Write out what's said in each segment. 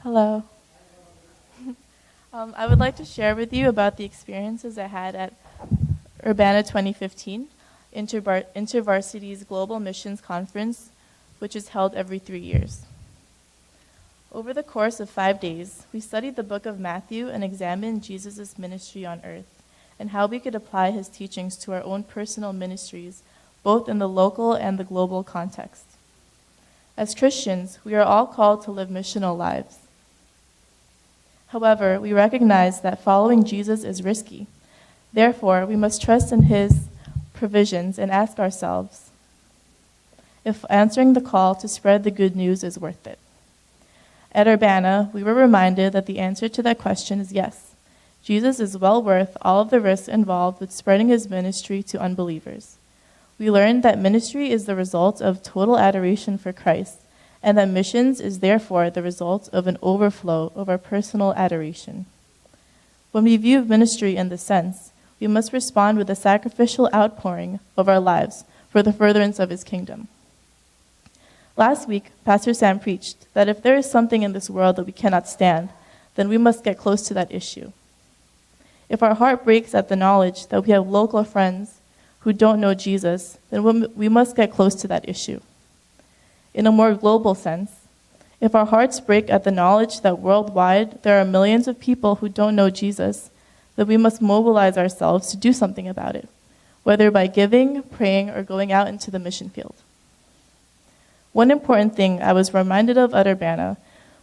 Hello. I would like to share with you about the experiences I had at Urbana 2015, InterVarsity's Global Missions Conference, which is held every 3 years. Over the course of 5 days, we studied the book of Matthew and examined Jesus' ministry on earth and how we could apply his teachings to our own personal ministries, both in the local and the global context. As Christians, we are all called to live missional lives. However, we recognize that following Jesus is risky. Therefore, we must trust in his provisions and ask ourselves if answering the call to spread the good news is worth it. At Urbana, we were reminded that the answer to that question is yes. Jesus is well worth all of the risks involved with spreading his ministry to unbelievers. We learned that ministry is the result of total adoration for Christ, and that missions is therefore the result of an overflow of our personal adoration. When we view ministry in this sense, we must respond with a sacrificial outpouring of our lives for the furtherance of his kingdom. Last week, Pastor Sam preached that if there is something in this world that we cannot stand, then we must get close to that issue. If our heart breaks at the knowledge that we have local friends who don't know Jesus, then we must get close to that issue. In a more global sense, if our hearts break at the knowledge that worldwide there are millions of people who don't know Jesus, then we must mobilize ourselves to do something about it, whether by giving, praying, or going out into the mission field. One important thing I was reminded of at Urbana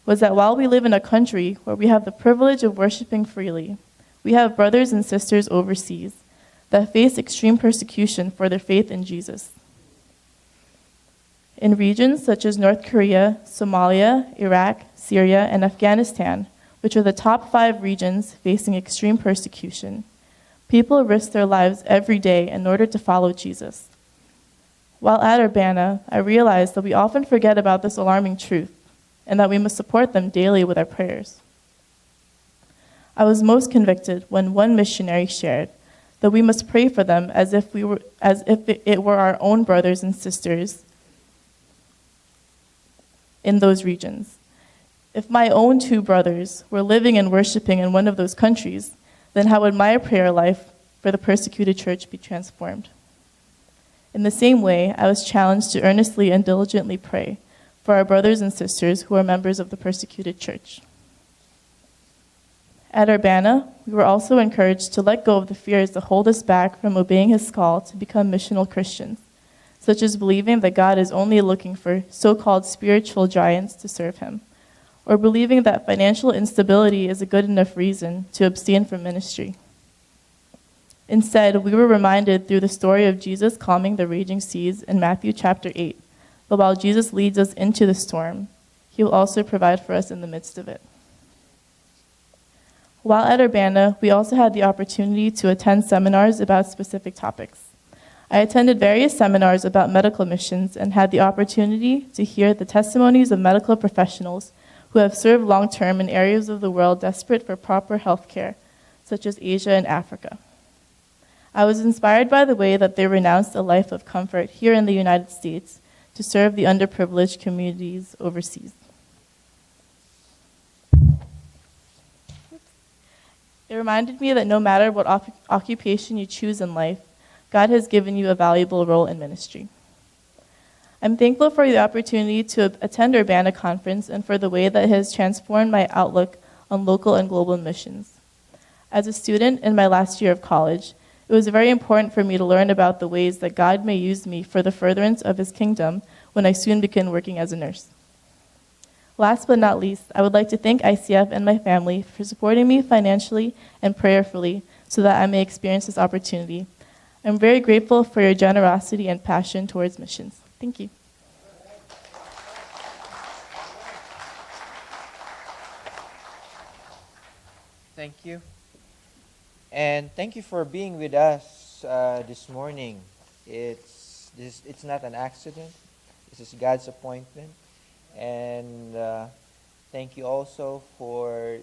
was that while we live in a country where we have the privilege of worshiping freely, we have brothers and sisters overseas that face extreme persecution for their faith in Jesus. In regions such as North Korea, Somalia, Iraq, Syria, and Afghanistan, which are the top 5 regions facing extreme persecution, people risk their lives every day in order to follow Jesus. While at Urbana, I realized that we often forget about this alarming truth and that we must support them daily with our prayers. I was most convicted when one missionary shared that we must pray for them as if it were our own brothers and sisters in those regions. If my own 2 brothers were living and worshiping in one of those countries, then how would my prayer life for the persecuted church be transformed? In the same way, I was challenged to earnestly and diligently pray for our brothers and sisters who are members of the persecuted church. At Urbana, we were also encouraged to let go of the fears that hold us back from obeying his call to become missional Christians, such as believing that God is only looking for so-called spiritual giants to serve him, or believing that financial instability is a good enough reason to abstain from ministry. Instead, we were reminded through the story of Jesus calming the raging seas in Matthew chapter 8, that while Jesus leads us into the storm, he will also provide for us in the midst of it. While at Urbana, we also had the opportunity to attend seminars about specific topics. I attended various seminars about medical missions and had the opportunity to hear the testimonies of medical professionals who have served long-term in areas of the world desperate for proper health care, such as Asia and Africa. I was inspired by the way that they renounced a life of comfort here in the United States to serve the underprivileged communities overseas. It reminded me that no matter what occupation you choose in life, God has given you a valuable role in ministry. I'm thankful for the opportunity to attend Urbana Conference and for the way that it has transformed my outlook on local and global missions. As a student in my last year of college, it was very important for me to learn about the ways that God may use me for the furtherance of his kingdom when I soon begin working as a nurse. Last but not least, I would like to thank ICF and my family for supporting me financially and prayerfully so that I may experience this opportunity. I'm very grateful for your generosity and passion towards missions. Thank you. Thank you. And thank you for being with us this morning. It's not an accident. This is God's appointment. And thank you also for